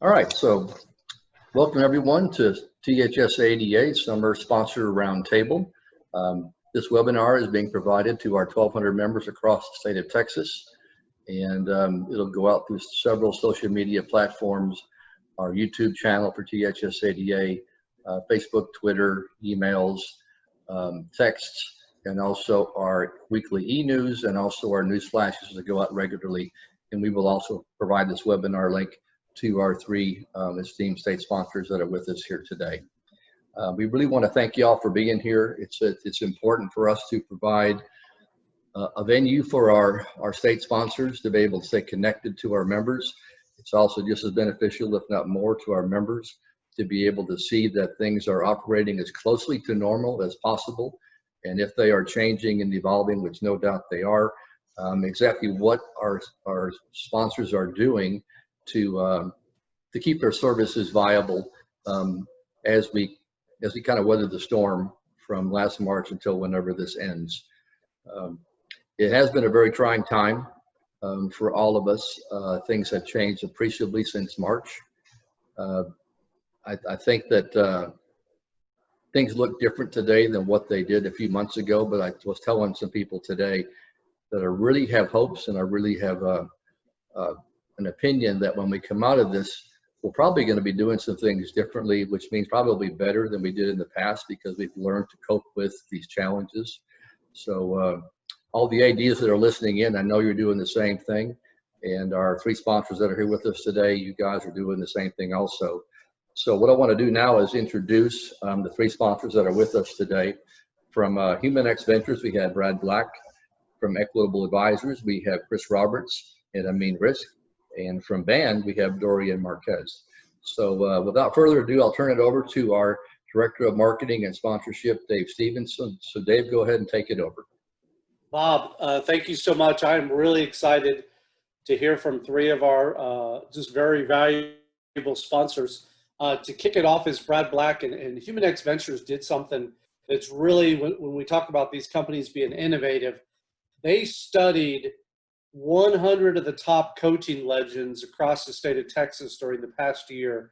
All right, so welcome everyone to THSADA Summer Sponsor Roundtable. This webinar is being provided to our 1,200 members across the state of Texas, and it'll go out through several social media platforms, our YouTube channel for THSADA, Facebook, Twitter, emails, texts, and also our weekly e-news, and also our news flashes that go out regularly. And we will also provide this webinar link to our three esteemed state sponsors that are with us here today. We really want to thank you all for being here. It's important for us to provide a venue for our state sponsors to be able to stay connected to our members. It's also just as beneficial, if not more, to our members to be able to see that things are operating as closely to normal as possible. And if they are changing and evolving, which no doubt they are, exactly what our sponsors are doing to keep their services viable as we kind of weather the storm from last March until whenever this ends. It has been a very trying time for all of us. Things have changed appreciably since March. I think that things look different today than what they did a few months ago, but I was telling some people today that I really have hopes, and I really have an opinion that when we come out of this, we're probably going to be doing some things differently, which means probably better than we did in the past, because we've learned to cope with these challenges. So all the ADs that are listening in, I know you're doing the same thing. And our three sponsors that are here with us today, you guys are doing the same thing also. So what I want to do now is introduce the three sponsors that are with us today. From Humanex Ventures, we have Brad Black. From Equitable Advisors, we have Chris Roberts and Amin Risk. And from BAND, we have Dorian Marquez. So without further ado, I'll turn it over to our Director of Marketing and Sponsorship, Dave Stevenson. So Dave, go ahead and take it over. Bob, thank you so much. I'm really excited to hear from three of our just very valuable sponsors. To kick it off is Brad Black, and Humanex Ventures did something that's really, when we talk about these companies being innovative, they studied 100 of the top coaching legends across the state of Texas during the past year.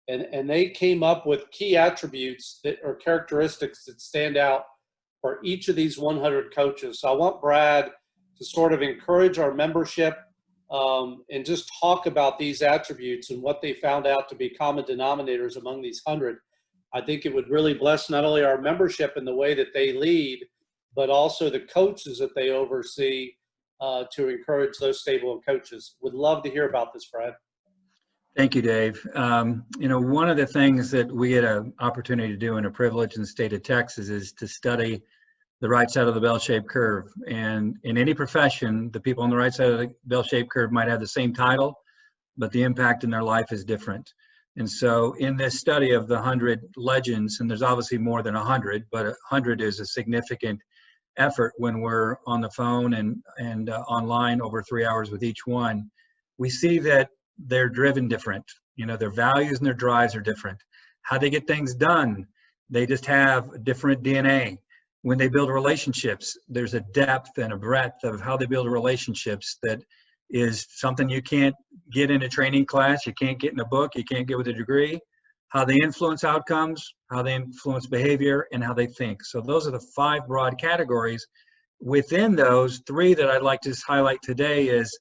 And they came up with key attributes that are characteristics that stand out for each of these 100 coaches. So I want Brad to sort of encourage our membership and just talk about these attributes and what they found out to be common denominators among these 100. I think it would really bless not only our membership in the way that they lead, but also the coaches that they oversee, to encourage those stable coaches. Would love to hear about this, Brad. Thank you, Dave. You know, one of the things that we get an opportunity to do and a privilege in the state of Texas is to study the right side of the bell-shaped curve. And in any profession, the people on the right side of the bell-shaped curve might have the same title, but the impact in their life is different. And so in this study of the 100 legends, and there's obviously more than 100, but 100 is a significant effort when we're on the phone and online over 3 hours with each one. We see that they're driven different. You know, their values and their drives are different. How they get things done, they just have different DNA. When they build relationships, there's a depth and a breadth of how they build relationships that is something you can't get in a training class, you can't get in a book, you can't get with a degree. How they influence outcomes, how they influence behavior, and how they think. So those are the 5 broad categories. Within those, 3 that I'd like to highlight today is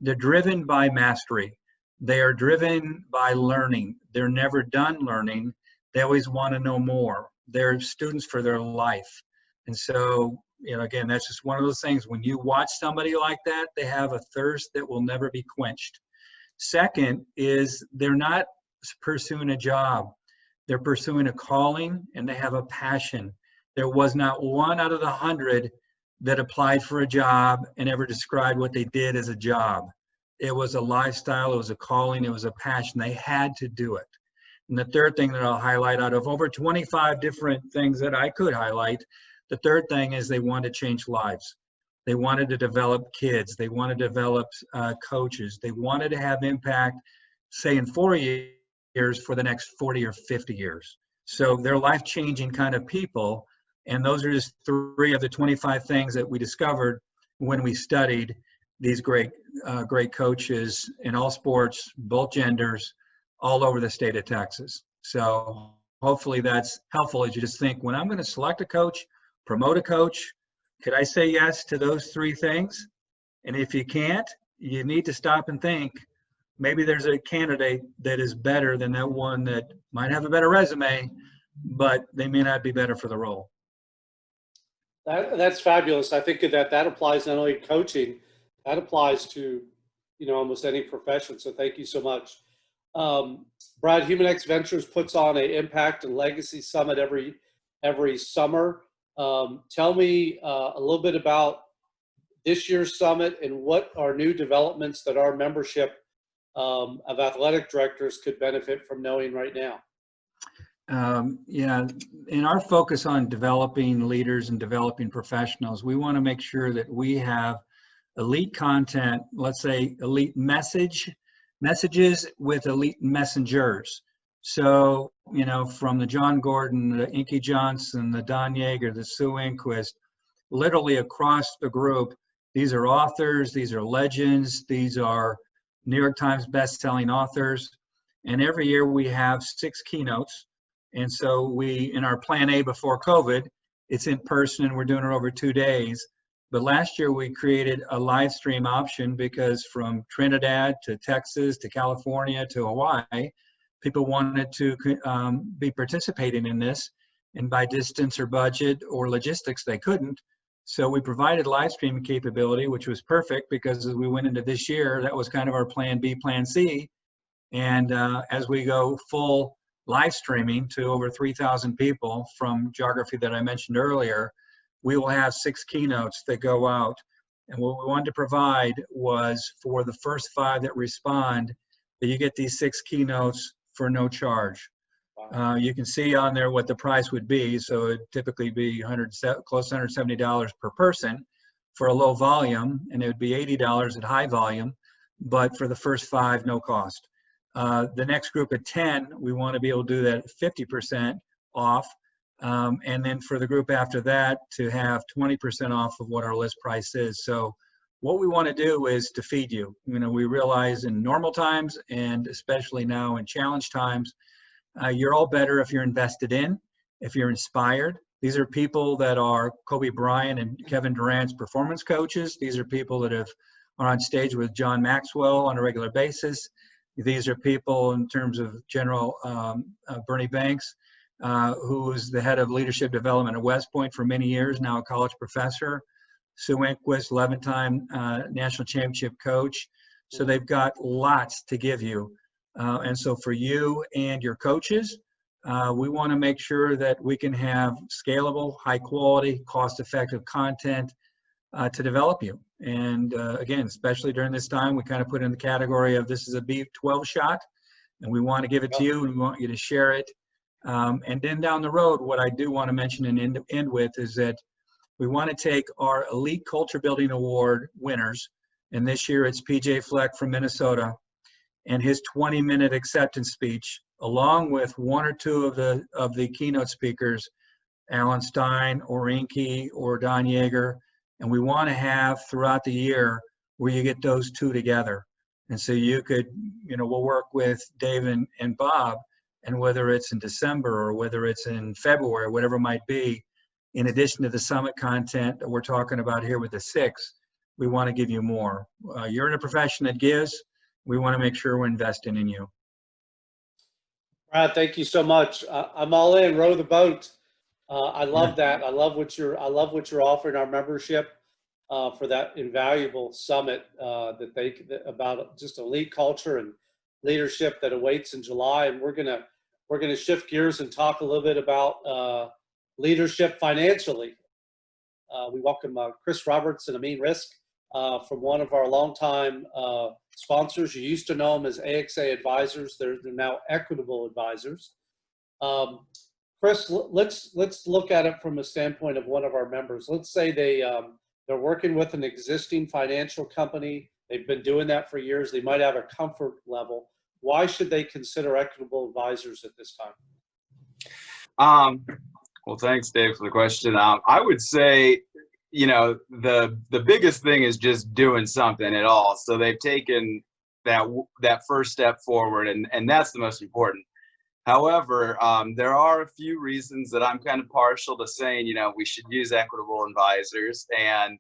they're driven by mastery. They are driven by learning. They're never done learning. They always want to know more. They're students for their life. And so, you know, again, that's just one of those things. When you watch somebody like that, they have a thirst that will never be quenched. Second is they're not pursuing a job. They're pursuing a calling, and they have a passion. There was not one out of the 100 that applied for a job and ever described what they did as a job. It was a lifestyle, it was a calling, it was a passion. They had to do it. And the third thing that I'll highlight, out of over 25 different things that I could highlight, the third thing is they wanted to change lives. They wanted to develop kids. They wanted to develop coaches. They wanted to have impact, say in 4 years, for the next 40 or 50 years. So they're life-changing kind of people. And those are just 3 of the 25 things that we discovered when we studied these great coaches in all sports, both genders, all over the state of Texas. So hopefully that's helpful as you just think, when I'm going to select a coach, promote a coach, could I say yes to those three things? And if you can't, you need to stop and think, maybe there's a candidate that is better than that one that might have a better resume, but they may not be better for the role. That's fabulous. I think that applies not only to coaching, that applies to, you know, almost any profession. So thank you so much. Brad, Humanex Ventures puts on an Impact and Legacy Summit every summer. Tell me a little bit about this year's summit and what are new developments that our membership of athletic directors could benefit from knowing right now. Yeah, in our focus on developing leaders and developing professionals, we want to make sure that we have elite content, let's say elite messages with elite messengers. So, you know, from the John Gordon, the Inky Johnson, the Don Yeager, the Sue Inquist, literally across the group, these are authors, these are legends, these are New York Times best-selling authors. And every year we have 6 keynotes. And so we, in our plan A before COVID, it's in person and we're doing it over 2 days. But last year we created a live stream option because from Trinidad to Texas to California to Hawaii, people wanted to be participating in this. And by distance or budget or logistics, they couldn't. So we provided live stream capability, which was perfect because as we went into this year, that was kind of our plan B, plan C. And as we go full live streaming to over 3,000 people from geography that I mentioned earlier, we will have 6 keynotes that go out. And what we wanted to provide was for the first 5 that respond, that you get these 6 keynotes for no charge. You can see on there what the price would be. So it'd typically be close to $170 per person for a low volume, and it would be $80 at high volume, but for the first 5, no cost. The next group of 10, we want to be able to do that at 50% off. And then for the group after that to have 20% off of what our list price is. So what we want to do is to feed you. You know, we realize in normal times and especially now in challenge times, you're all better if you're invested in, if you're inspired. These are people that are Kobe Bryant and Kevin Durant's performance coaches. These are people that are on stage with John Maxwell on a regular basis. These are people in terms of General Bernie Banks, who was the head of leadership development at West Point for many years, now a college professor. Sue Inquist, 11-time national championship coach. So they've got lots to give you. And so for you and your coaches, we want to make sure that we can have scalable, high quality, cost-effective content to develop you. And again, especially during this time, we kind of put in the category of this is a B12 shot, and we want to give it to you, and we want you to share it. And then down the road, what I do want to mention and end with is that we want to take our Elite Culture Building Award winners, and this year it's PJ Fleck from Minnesota, and his 20-minute acceptance speech, along with 1 or 2 of the keynote speakers, Alan Stein or Inky or Don Yeager, and we want to have throughout the year where you get those 2 together. And so you could, you know, we'll work with Dave and Bob, and whether it's in December or whether it's in February, whatever it might be, in addition to the summit content that we're talking about here with the 6, we want to give you more. You're in a profession that gives. We want to make sure we're investing in you. Brad, thank you so much. I'm all in. Row the boat. I love that. I love what you're offering our membership for that invaluable summit about just elite culture and leadership that awaits in July. And we're gonna shift gears and talk a little bit about leadership financially. We welcome Chris Roberts and Amin Risk from one of our longtime sponsors. You used to know them as AXA Advisors. They're now Equitable Advisors. Chris, let's look at it from a standpoint of one of our members. Let's say they're working with an existing financial company. They've been doing that for years. They might have a comfort level. Why should they consider Equitable Advisors at this time? Well, thanks, Dave, for the question. I would say, you know, the biggest thing is just doing something at all. So they've taken that first step forward, and that's the most important. However, there are a few reasons that I'm kind of partial to saying, we should use Equitable Advisors. And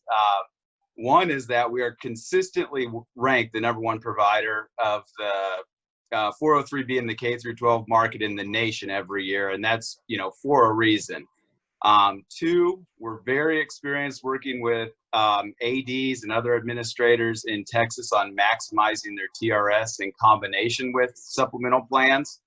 one is that we are consistently ranked the #1 provider of the 403B in the K through 12 market in the nation every year. And that's, for a reason. 2, we're very experienced working with ADs and other administrators in Texas on maximizing their TRS in combination with supplemental plans.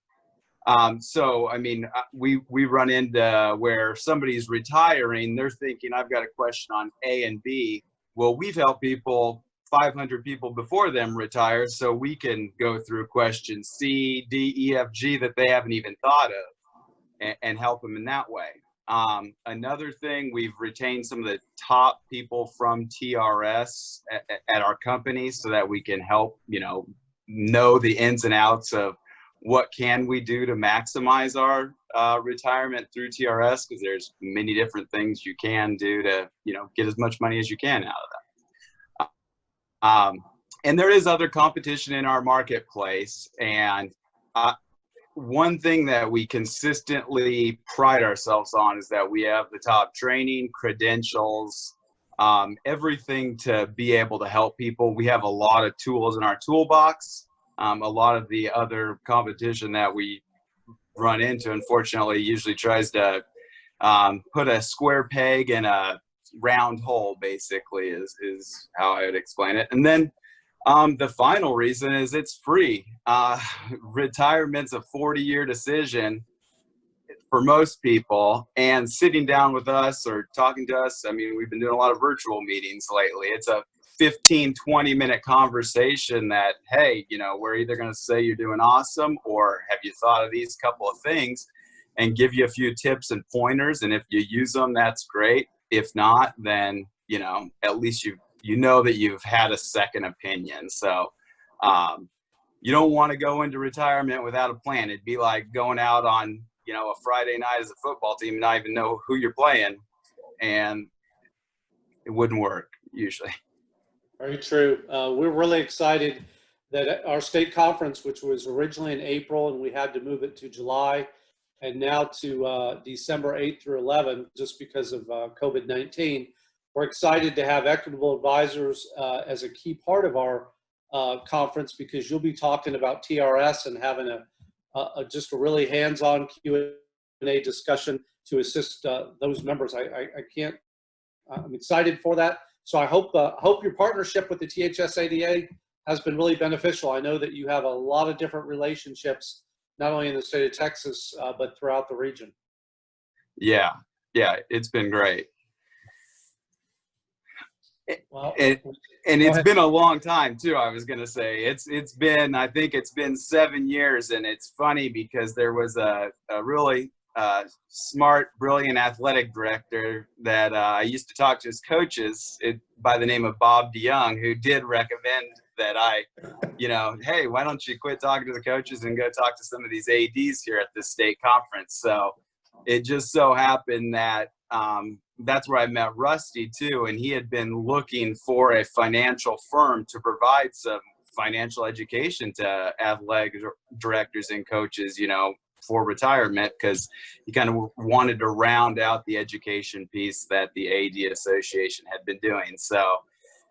So, I mean, we run into where somebody's retiring, they're thinking, I've got a question on A and B. Well, we've helped 500 people before them retire, so we can go through questions C, D, E, F, G that they haven't even thought of and help them in that way. Another thing, we've retained some of the top people from TRS at our company so that we can help, know the ins and outs of what can we do to maximize our retirement through TRS, because there's many different things you can do to, get as much money as you can out of that. And there is other competition in our marketplace. And one thing that we consistently pride ourselves on is that we have the top training, credentials, everything to be able to help people. We have a lot of tools in our toolbox. A lot of the other competition that we run into, unfortunately, usually tries to put a square peg in a round hole, basically, is how I would explain it. And then the final reason is it's free. Retirement's a 40-year decision for most people, and sitting down with us or talking to us, I mean, we've been doing a lot of virtual meetings lately. It's a 15-20-minute conversation that, hey, we're either going to say you're doing awesome, or have you thought of these couple of things, and give you a few tips and pointers. And if you use them, that's great. If not, then, at least you know that you've had a second opinion. So you don't want to go into retirement without a plan. It'd be like going out on, a Friday night as a football team and not even know who you're playing, and it wouldn't work usually. Very true. We're really excited that our state conference, which was originally in April, and we had to move it to July, and now to December 8th through 11th, just because of COVID-19. We're excited to have Equitable Advisors as a key part of our conference, because you'll be talking about TRS and having just a really hands-on Q&A discussion to assist those members. I'm excited for that. So I hope your partnership with the THSADA has been really beneficial. I know that you have a lot of different relationships, not only in the state of Texas, but throughout the region. Yeah, it's been great. Well, and it's been a long time too. I was going to say I think it's been 7 years, and it's funny because there was a really smart, brilliant athletic director that I used to talk to his coaches by the name of Bob DeYoung, who did recommend that hey, why don't you quit talking to the coaches and go talk to some of these ADs here at the state conference. So it just so happened that that's where I met Rusty too, and he had been looking for a financial firm to provide some financial education to athletic directors and coaches, for retirement, because he kind of wanted to round out the education piece that the AD Association had been doing. So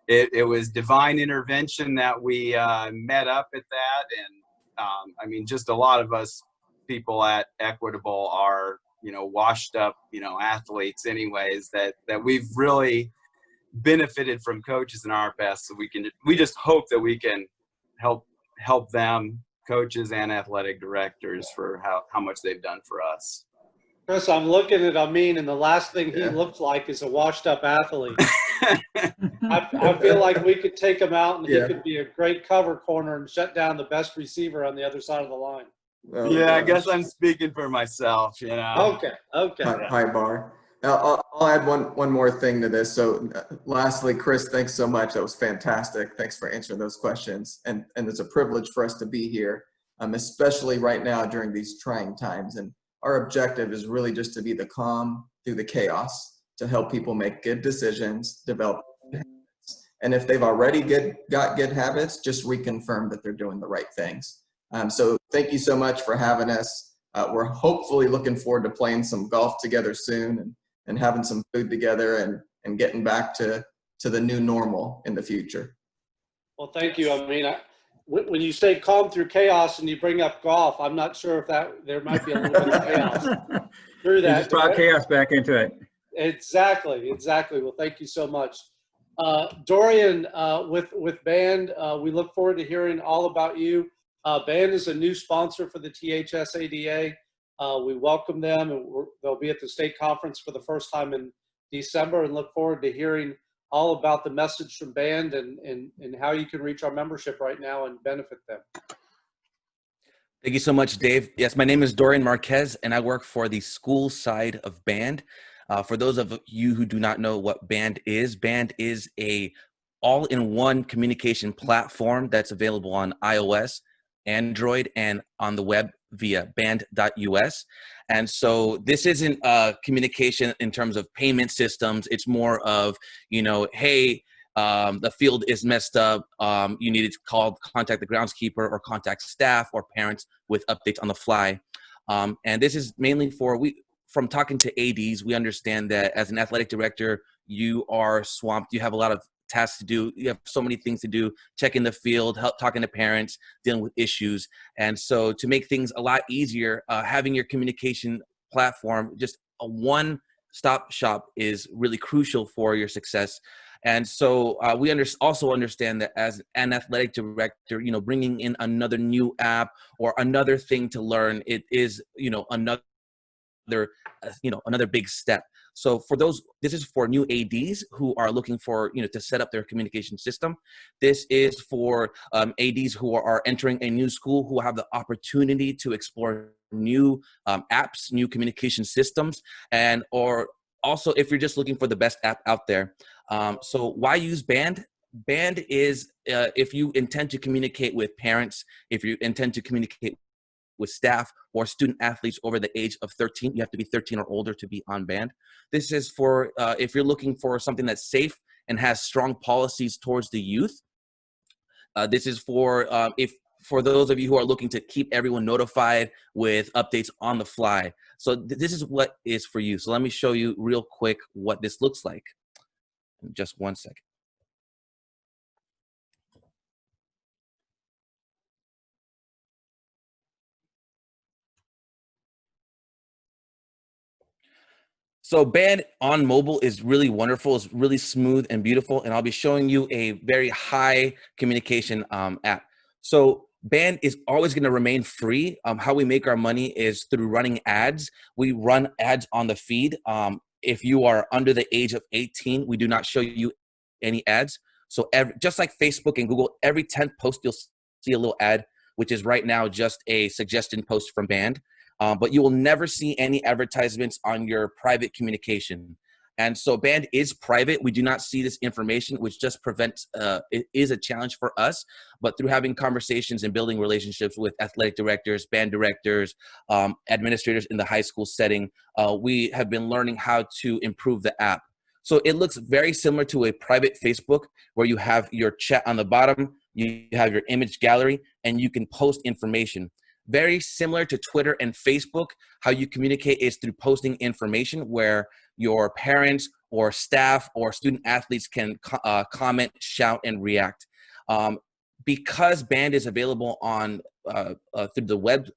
it was divine intervention that we met up at that. And just a lot of us people at Equitable are, washed up, athletes anyways, that we've really benefited from coaches in our past. So we just hope that we can help them, coaches and athletic directors, for how much they've done for us. Chris, I'm looking at Amin, and the last thing he looks like is a washed-up athlete. I feel like we could take him out, and he could be a great cover corner and shut down the best receiver on the other side of the line. Oh, yeah, gosh. I guess I'm speaking for myself, Okay. High bar. I'll add one more thing to this. So lastly, Chris, thanks so much. That was fantastic. Thanks for answering those questions. And it's a privilege for us to be here, especially right now during these trying times. And our objective is really just to be the calm through the chaos, to help people make good decisions, develop habits, And if they've already got good habits, just reconfirm that they're doing the right things. So thank you so much for having us. We're hopefully looking forward to playing some golf together soon and having some food together and getting back to the new normal in the future. Well, thank you. I mean, when you say calm through chaos and you bring up golf, I'm not sure if there might be a little bit of chaos through You that. just brought chaos back into it. Exactly. Well, thank you so much. Dorian, with Band, we look forward to hearing all about you. Band is a new sponsor for the THSADA. We welcome them, and they'll be at the state conference for the first time in December, and look forward to hearing all about the message from Band and how you can reach our membership right now and benefit them. Thank you so much, Dave. Yes, my name is Dorian Marquez, and I work for the school side of Band. For those of you who do not know what Band is a all-in-one communication platform that's available on iOS, Android, and on the web via band.us. And so this isn't communication in terms of payment systems. It's more of, hey, the field is messed up. You need to contact the groundskeeper or contact staff or parents with updates on the fly. And this is mainly from talking to ADs, we understand that as an athletic director, you are swamped. You have a lot of tasks to do. You have so many things to do, checking the field, talking to parents, dealing with issues. And so to make things a lot easier, having your communication platform, just a one-stop shop, is really crucial for your success. And so we also understand that as an athletic director, bringing in another new app or another thing to learn, it is, another big step. So this is for new ADs who are looking for, to set up their communication system. This is for ADs who are entering a new school, who have the opportunity to explore new apps, new communication systems, or also if you're just looking for the best app out there. So why use Band? Band is if you intend to communicate with parents, if you intend to communicate with staff or student athletes over the age of 13. You have to be 13 or older to be on Band. This is for if you're looking for something that's safe and has strong policies towards the youth. This is for for those of you who are looking to keep everyone notified with updates on the fly. So this is what is for you. So let me show you real quick what this looks like. In just one second. So Band on mobile is really wonderful. It's really smooth and beautiful. And I'll be showing you a very high communication app. So Band is always going to remain free. How we make our money is through running ads. We run ads on the feed. If you are under the age of 18, we do not show you any ads. So just like Facebook and Google, every 10th post, you'll see a little ad, which is right now just a suggestion post from Band. But you will never see any advertisements on your private communication. And so Band is private. We do not see this information, which just prevents, it is a challenge for us. But through having conversations and building relationships with athletic directors, band directors, administrators in the high school setting, we have been learning how to improve the app. So it looks very similar to a private Facebook where you have your chat on the bottom, you have your image gallery, and you can post information. Very similar to Twitter and Facebook, how you communicate is through posting information where your parents or staff or student athletes can comment, shout, and react. Because Band is available on through the web,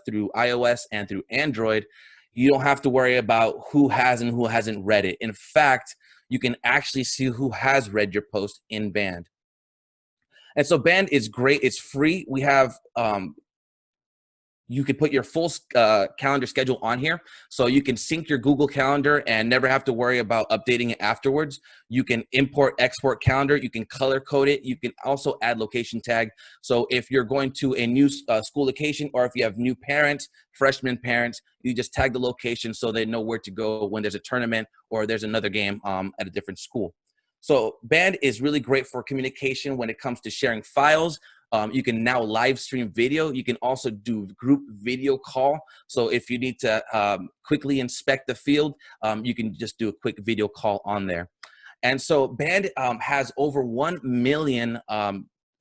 through iOS and through Android, you don't have to worry about who has and who hasn't read it. In fact, you can actually see who has read your post in Band. And so Band is great. It's free. We have you can put your full calendar schedule on here. So you can sync your Google Calendar and never have to worry about updating it afterwards. You can import, export calendar. You can color code it. You can also add location tag. So if you're going to a new school location, or if you have new parents, freshman parents, you just tag the location so they know where to go when there's a tournament or there's another game at a different school. So Band is really great for communication when it comes to sharing files. You can now live stream video. You can also do group video call. So if you need to quickly inspect the field, you can just do a quick video call on there. And so Band has over 1 million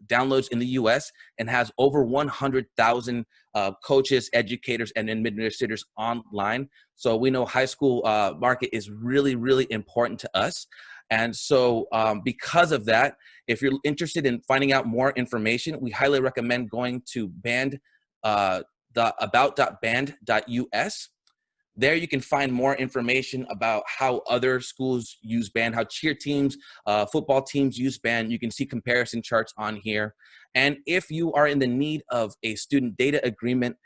downloads in the US and has over 100,000 coaches, educators, and administrators online. So we know high school market is really, really important to us. And so because of that, if you're interested in finding out more information, we highly recommend going to about.band.us. There you can find more information about how other schools use Band, how cheer teams, football teams use Band. You can see comparison charts on here. And if you are in the need of a student data agreement,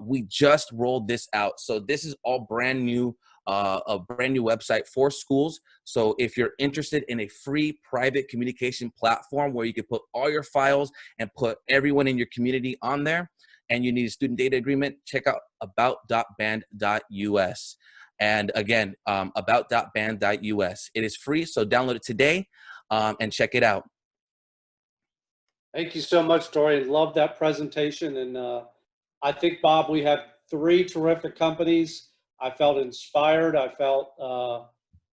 we just rolled this out. So this is all brand new, a brand new website for schools. So if you're interested in a free private communication platform where you can put all your files and put everyone in your community on there, and you need a student data agreement, check out about.band.us. And again, about.band.us. It is free, so download it today and check it out. Thank you so much, Dorian. Love that presentation. And I think, Bob, we have 3 terrific companies. I felt inspired. I felt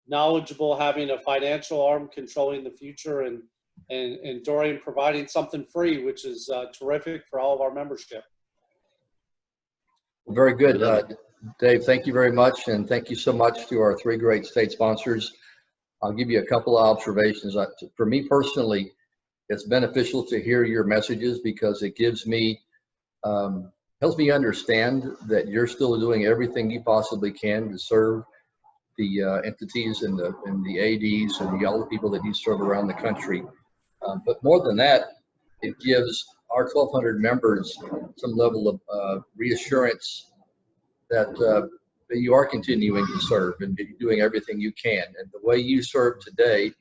knowledgeable, having a financial arm controlling the future, and Dorian providing something free, which is terrific for all of our membership. Very good. Dave, thank you very much. And thank you so much to our 3 great state sponsors. I'll give you a couple of observations. For me personally, it's beneficial to hear your messages because it gives me, helps me understand that you're still doing everything you possibly can to serve the entities and the ADs and all the people that you serve around the country. But more than that, it gives our 1,200 members some level of reassurance that you are continuing to serve and doing everything you can. And the way you serve today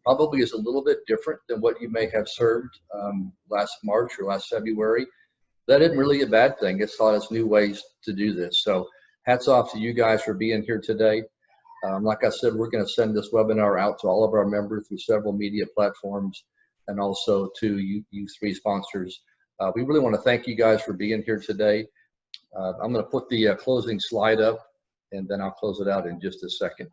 probably is a little bit different than what you may have served last March or last February. That isn't really a bad thing. It's taught us new ways to do this. So hats off to you guys for being here today. Like I said, we're going to send this webinar out to all of our members through several media platforms and also to you 3 sponsors. We really want to thank you guys for being here today. I'm going to put the closing slide up and then I'll close it out in just a second.